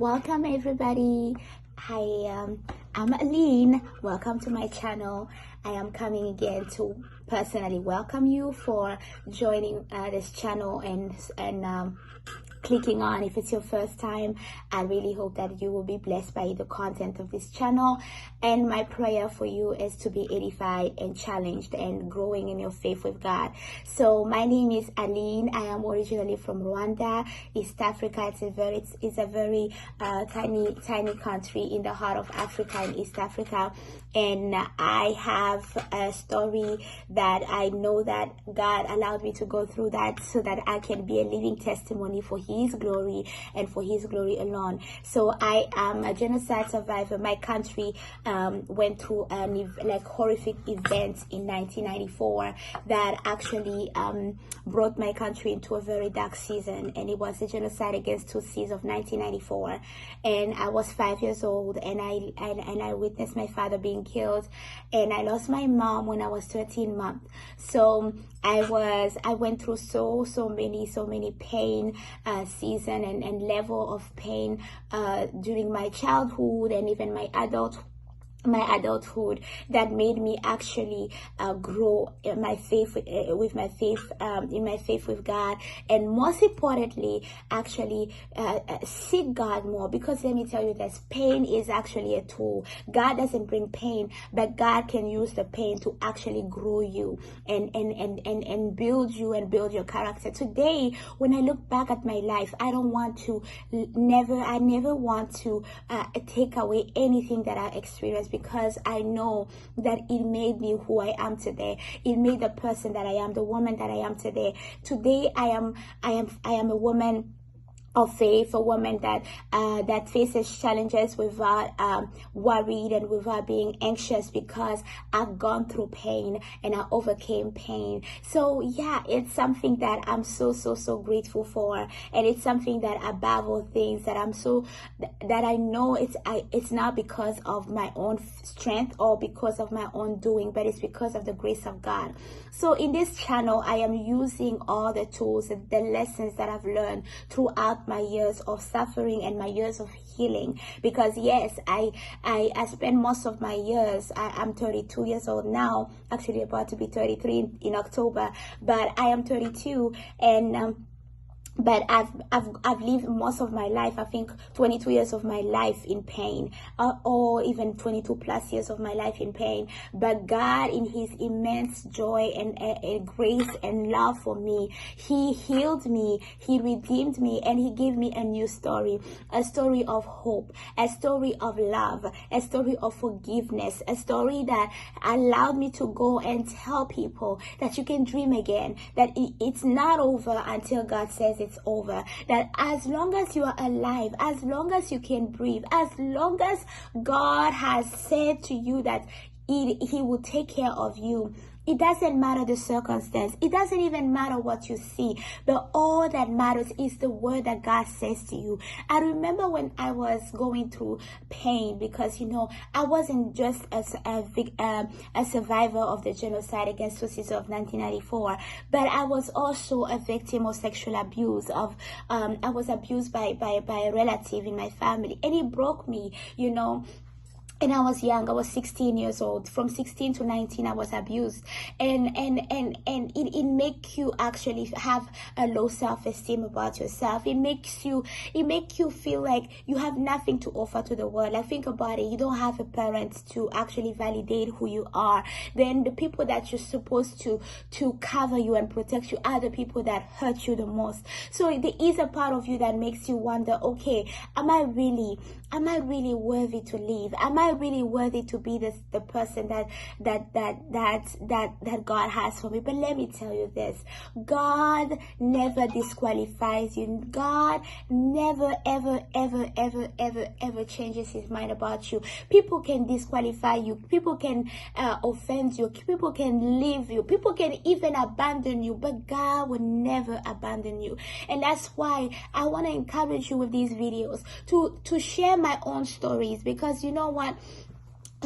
Welcome everybody. I'm Aline. Welcome to my channel. I am coming again to personally welcome you for joining this channel and clicking on. If it's your first time, I really hope that you will be blessed by the content of this channel, and my prayer for you is to be edified and challenged and growing in your faith with God. So my name is Aline. I am originally from Rwanda, East Africa. It's a very tiny country in the heart of Africa, in East Africa, and I have a story that I know that God allowed me to go through that so that I can be a living testimony for His glory and for His glory alone. So I am a genocide survivor. My country went through horrific events in 1994 that actually brought my country into a very dark season, and it was a genocide against Tutsis of 1994. And I was 5 years old, and I witnessed my father being killed, and I lost my mom when I was 13 months. So I went through so many pain season and level of pain during my childhood and even my adulthood that made me actually grow in my faith in my faith with God, and most importantly actually seek God more, because let me tell you this, pain is actually a tool. God doesn't bring pain, but God can use the pain to actually grow you and build you and build your character. Today when I look back at my life, I never want to take away anything that I experienced, because I know that it made me who I am today. It made the person that I am, the woman that I am today. Today I am a woman of faith, a woman that faces challenges without worried and without being anxious, because I've gone through pain and I overcame pain. So yeah, it's something that I'm so grateful for, and it's something that above all things that that I know it's not because of my own strength or because of my own doing, but it's because of the grace of God. So in this channel, I am using all the tools and the lessons that I've learned throughout my years of suffering and my years of healing, because yes, I spent most of my years, I'm 32 years old now, actually about to be 33 in October, but I am 32, and but I've lived most of my life, I think 22 years of my life in pain, or even 22 plus years of my life in pain. But God, in His immense joy and grace and love for me, He healed me, He redeemed me, and He gave me a new story, a story of hope, a story of love, a story of forgiveness, a story that allowed me to go and tell people that you can dream again, that it's not over until God says it's over, that as long as you are alive, as long as you can breathe, as long as God has said to you that He will take care of you, it doesn't matter the circumstance, it doesn't even matter what you see, but all that matters is the word that God says to you. I remember when I was going through pain, because you know, I wasn't just a survivor of the genocide against Tutsis of 1994, but I was also a victim of sexual abuse. I was abused by a relative in my family, and it broke me, you know. And I was young, I was 16 years old. From 16 to 19, I was abused. And it makes you actually have a low self-esteem about yourself. It makes you feel like you have nothing to offer to the world. Like, think about it. You don't have a parent to actually validate who you are. Then the people that you're supposed to cover you and protect you are the people that hurt you the most. So there is a part of you that makes you wonder, okay, am I really worthy to live? Am I really worthy to be the person that God has for me? But let me tell you this, God never disqualifies you. God never ever changes His mind about you. People can disqualify you, people can offend you, people can leave you, people can even abandon you, but God will never abandon you. And that's why I want to encourage you with these videos to share my own stories, because you know what,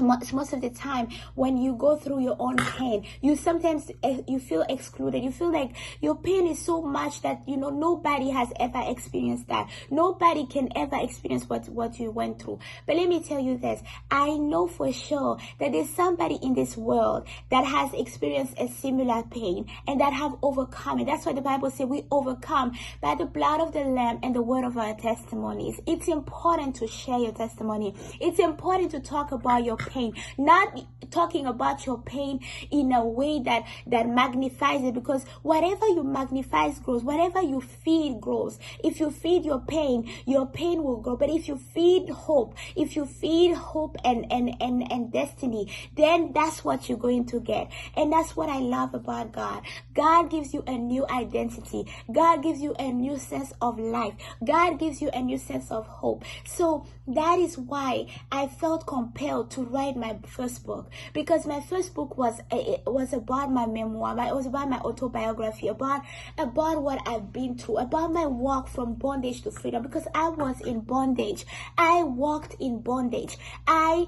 most of the time when you go through your own pain, you sometimes you feel excluded. You feel like your pain is so much that nobody has ever experienced that. Nobody can ever experience what you went through. But let me tell you this, I know for sure that there's somebody in this world that has experienced a similar pain and that have overcome it. That's why the Bible says we overcome by the blood of the Lamb and the word of our testimonies. It's important to share your testimony. It's important to talk about your pain, not talking about your pain in a way that magnifies it, because whatever you magnify grows, whatever you feed grows. If you feed your pain will grow. But if you feed hope, and destiny, then that's what you're going to get. And that's what I love about God. God gives you a new identity. God gives you a new sense of life. God gives you a new sense of hope. So that is why I felt compelled to write my first book, because my first book was about my memoir. It was about my autobiography, about what I've been through, about my walk from bondage to freedom, because I was in bondage. I walked in bondage. I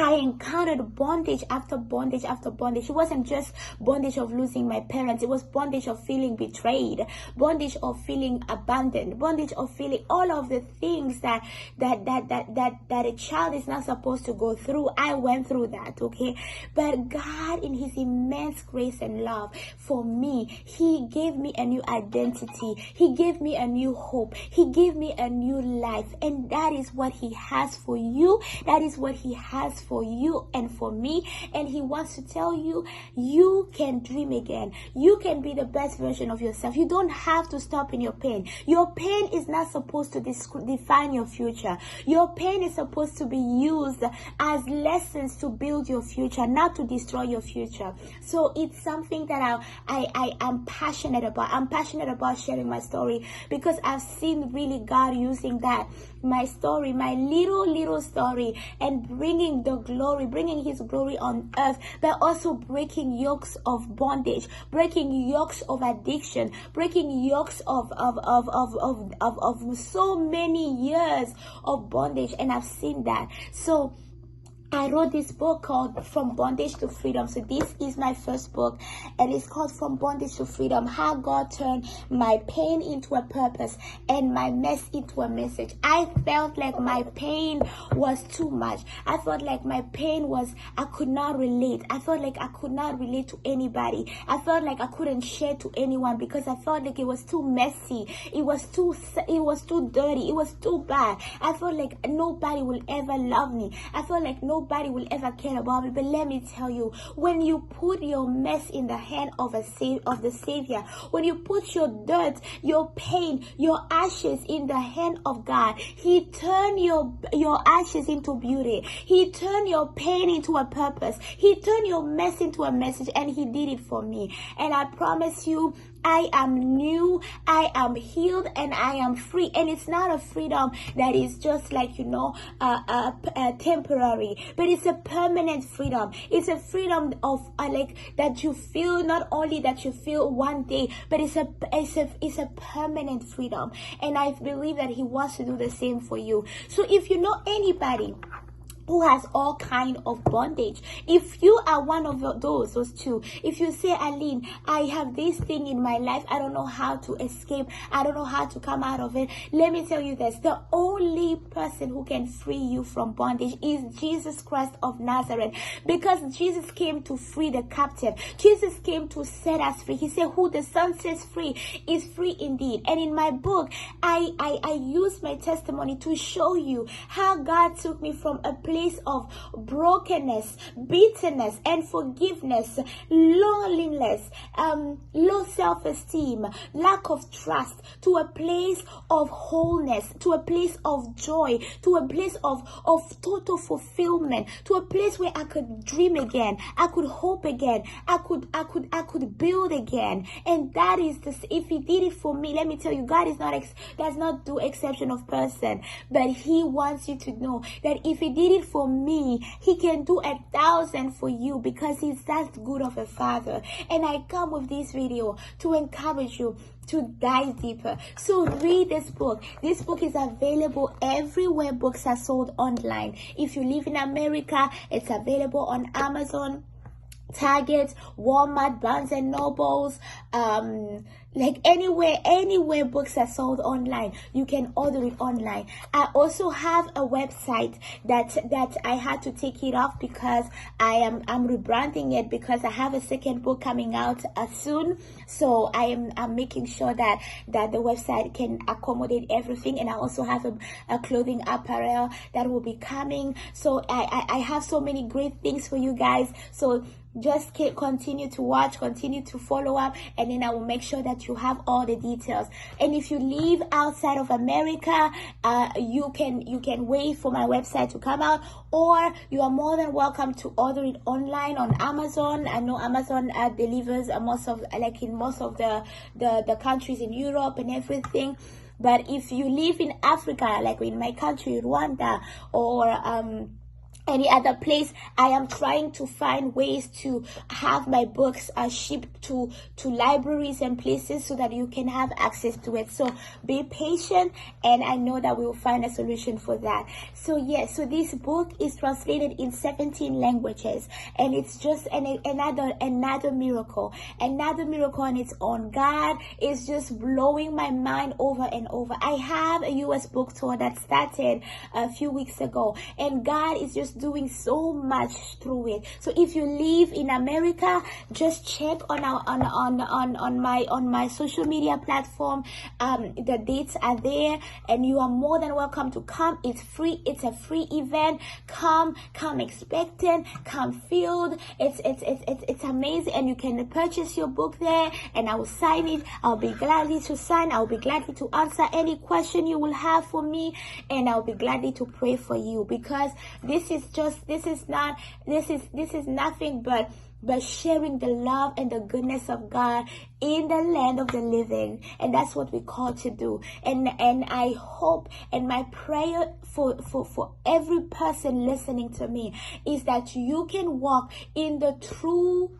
encountered bondage after bondage after bondage. It wasn't just bondage of losing my parents. It was bondage of feeling betrayed, bondage of feeling abandoned, bondage of feeling all of the things that a child is not supposed to go through. I went through that, okay? But God, in his immense grace and love for me, he gave me a new identity. He gave me a new hope. He gave me a new life. And that is what he has for you. That is what he has for you and for me. And he wants to tell you, you can dream again. You can be the best version of yourself. You don't have to stop in your pain. Your pain is not supposed to define your future. Your pain is supposed to be used as lessons to build your future, not to destroy your future. So it's something that I am passionate about. I'm passionate about sharing my story, because I've seen really God using that, my story, my little story, and bringing his glory on earth, but also breaking yokes of bondage, breaking yokes of addiction, breaking yokes of so many years of bondage. And I've seen that. So I wrote this book called From Bondage to Freedom. So this is my first book, and it's called From Bondage to Freedom: How God Turned My Pain into a Purpose and My Mess into a Message. I felt like my pain was too much. I felt like my pain was, I could not relate. I felt like I could not relate to anybody. I felt like I couldn't share to anyone, because I felt like it was too messy. It was too dirty. It was too bad. I felt like nobody will ever love me. I felt like nobody will ever care about me. But let me tell you, when you put your mess in the hand of the Savior, when you put your dirt, your pain, your ashes in the hand of God, he turned your ashes into beauty. He turned your pain into a purpose. He turned your mess into a message, and he did it for me. And I promise you, I am new, I am healed, and I am free. And it's not a freedom that is just like, temporary, but it's a permanent freedom. It's a freedom of that you feel, not only that you feel one day, but it's a permanent freedom. And I believe that he wants to do the same for you. So if you know anybody who has all kind of bondage, if you are one of those two, if you say, Aline, I have this thing in my life, I don't know how to escape, I don't know how to come out of it, let me tell you this, the only person who can free you from bondage is Jesus Christ of Nazareth, because Jesus came to free the captive. Jesus came to set us free. He said, who the Son sets free is free indeed. And in my book, I use my testimony to show you how God took me from a place of brokenness, bitterness, and forgiveness, loneliness, low self-esteem, lack of trust, to a place of wholeness, to a place of joy, to a place of total fulfillment, to a place where I could dream again, I could hope again, I could build again. And that is this. If he did it for me, let me tell you, God does not do exception of person, but he wants you to know that if he did it for me, he can do 1,000 for you, because he's that good of a father. And I come with this video to encourage you to dive deeper. So read this book. This book is available everywhere books are sold online. If you live in America, it's available on Amazon, Target, Walmart, Barnes and Nobles, like anywhere books are sold online, you can order it online. I also have a website that I had to take it off because I'm rebranding it, because I have a second book coming out soon. So I'm making sure that the website can accommodate everything. And I also have a clothing apparel that will be coming. So I have so many great things for you guys. So just continue to watch, continue to follow up, and then I will make sure that you have all the details. And if you live outside of America, you can wait for my website to come out, or you are more than welcome to order it online on Amazon. I know Amazon delivers in most of the countries in Europe and everything. But if you live in Africa, like in my country, Rwanda, or any other place, I am trying to find ways to have my books shipped to libraries and places so that you can have access to it. So be patient, and I know that we will find a solution for that. So yes, so this book is translated in 17 languages, and it's just another miracle on its own. God is just blowing my mind over and over. I have a US book tour that started a few weeks ago, and God is just doing so much through it. So if you live in America, just check on my social media platform. The dates are there, and you are more than welcome to come. It's free. It's a free event. Come expectant, come filled. It's amazing, and you can purchase your book there, and I will sign it. I'll be gladly to sign. I'll be gladly to answer any question you will have for me, and I'll be gladly to pray for you, because this is nothing but sharing the love and the goodness of God in the land of the living. And that's what we call to do. And I hope, and my prayer for every person listening to me is that you can walk in the true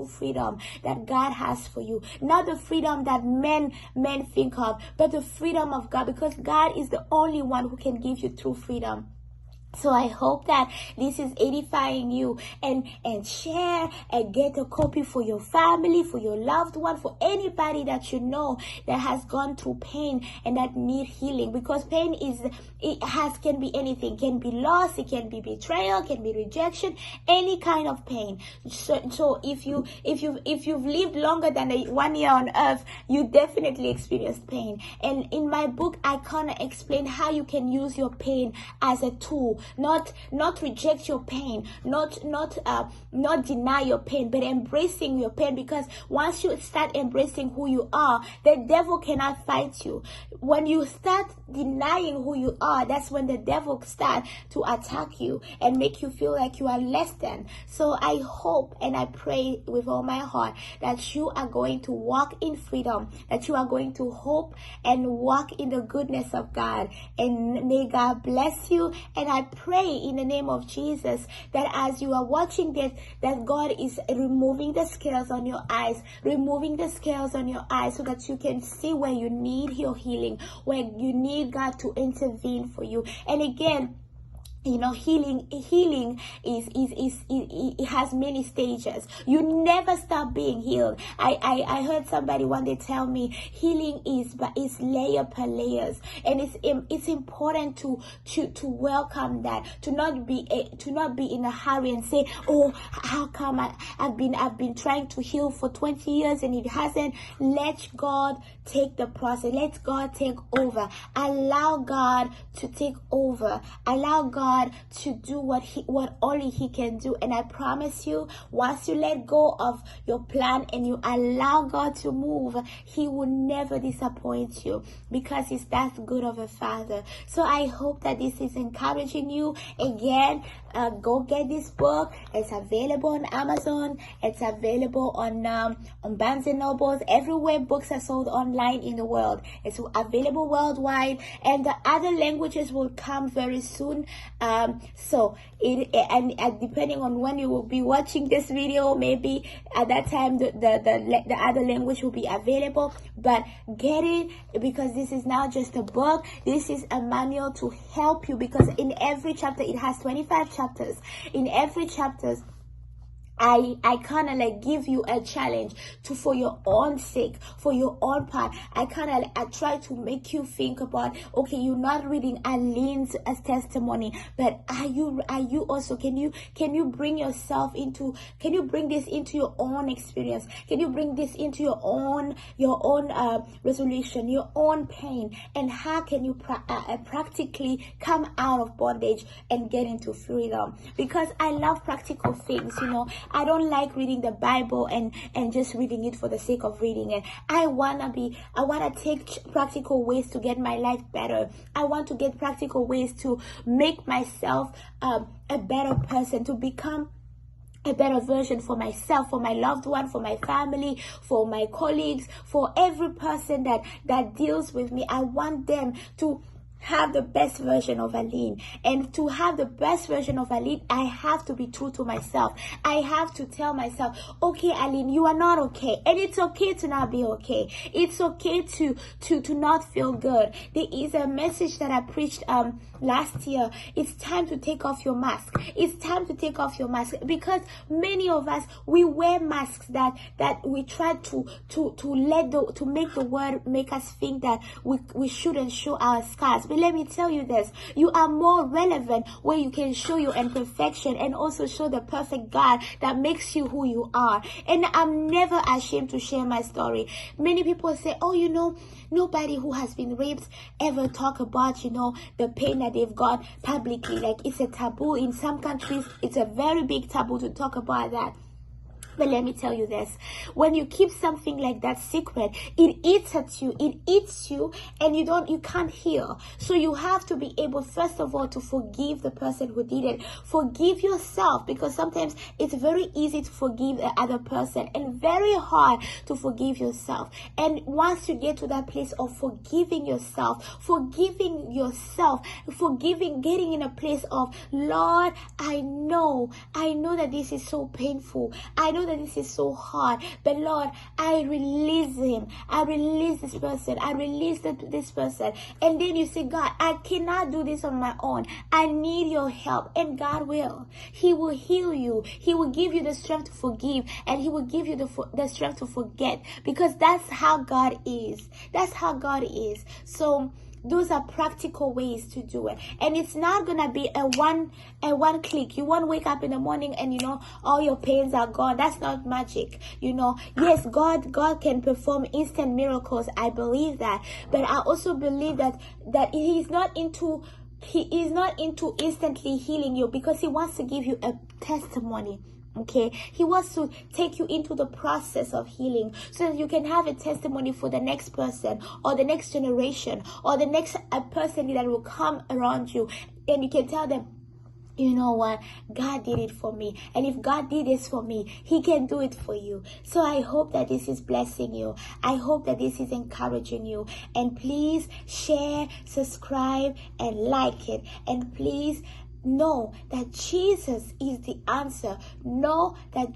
freedom that God has for you. Not the freedom that men think of, but the freedom of God, because God is the only one who can give you true freedom. So I hope that this is edifying you, and share and get a copy for your family, for your loved one, for anybody that you know that has gone through pain and that need healing, because pain can be anything. Can be loss, it can be betrayal, can be rejection, any kind of pain. So if you've lived longer than 1 year on earth, you definitely experienced pain. And in my book, I kind of explain how you can use your pain as a tool. Not reject your pain, not deny your pain, but embracing your pain, because once you start embracing who you are, the devil cannot fight you. When you start denying who you are, that's when the devil starts to attack you and make you feel like you are less than. So I hope and I pray with all my heart that you are going to walk in freedom, that you are going to hope and walk in the goodness of God. And may God bless you. And I pray in the name of Jesus that as you are watching this, that God is removing the scales on your eyes, so that you can see where you need your healing, where you need God to intervene for you. And again, you know, healing it has many stages. You never stop being healed. I heard somebody one day tell me healing is layer per layers, and it's important to welcome that, to not be in a hurry and say, oh, how come I've been trying to heal for 20 years and it hasn't. Let God take the process. Let God take over. Allow God to take over. Allow God to do what only He can do. And I promise you, once you let go of your plan and you allow God to move, He will never disappoint you, because He's that good of a Father. So I hope that this is encouraging you. Again, go get this book. It's available on Amazon. It's available on Barnes and Nobles, everywhere books are sold online in the world. It's available worldwide, and the other languages will come very soon. So and depending on when you will be watching this video, maybe at that time the other language will be available. But get it, because this is not just a book, this is a manual to help you, because in every chapter, it has 25 chapters. In every chapter, I kind of like give you a challenge for your own sake, for your own part. I try to make you think about, okay, you're not reading Aline's testimony, but are you also, can you bring yourself into, can you bring this into your own experience? Can you bring this into your own resolution, your own pain? And how can you practically come out of bondage and get into freedom? Because I love practical things, I don't like reading the Bible and just reading it for the sake of reading it. I want to take practical ways to get my life better. I want to get practical ways to make myself a better person, to become a better version for myself, for my loved one, for my family, for my colleagues, for every person that deals with me. I want them to have the best version of Aline. And to have the best version of Aline, I have to be true to myself. I have to tell myself, okay, Aline, you are not okay. And it's okay to not be okay. It's okay to not feel good. There is a message that I preached last year. It's time to take off your mask. It's time to take off your mask, because many of us, we wear masks that we try to make the world make us think that we shouldn't show our scars. But let me tell you this, you are more relevant when you can show your imperfection and also show the perfect God that makes you who you are. And I'm never ashamed to share my story. Many people say, oh, nobody who has been raped ever talk about, the pain that they've got publicly. Like, it's a taboo. In some countries, it's a very big taboo to talk about that. But let me tell you this, when you keep something like that secret, it eats at you, and you can't heal. So you have to be able, first of all, to forgive the person who did it. Forgive yourself, because sometimes it's very easy to forgive the other person and very hard to forgive yourself. And once you get to that place of forgiving yourself, getting in a place of, Lord, I know that this is so painful. I know that this is so hard, but Lord, I release him. I release this person. I release this person. And then you say, God, I cannot do this on my own. I need your help. And God will. He will heal you. He will give you the strength to forgive, and he will give you the strength to forget, because that's how God is. That's how God is. So those are practical ways to do it. And it's not gonna be a one click. You won't wake up in the morning and all your pains are gone. That's not magic. Yes, God can perform instant miracles. I believe that. But I also believe that he is not into instantly healing you, because he wants to give you a testimony. Okay, he wants to take you into the process of healing, so that you can have a testimony for the next person, or the next generation, or the next person that will come around you, and you can tell them, you know what, God did it for me. And if God did this for me, he can do it for you. So I hope that this is blessing you. I hope that this is encouraging you. And please share, subscribe, and like it. And please know that Jesus is the answer. Know that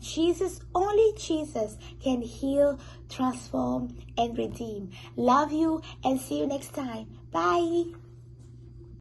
only Jesus can heal, transform, and redeem. Love you, and see you next time. Bye.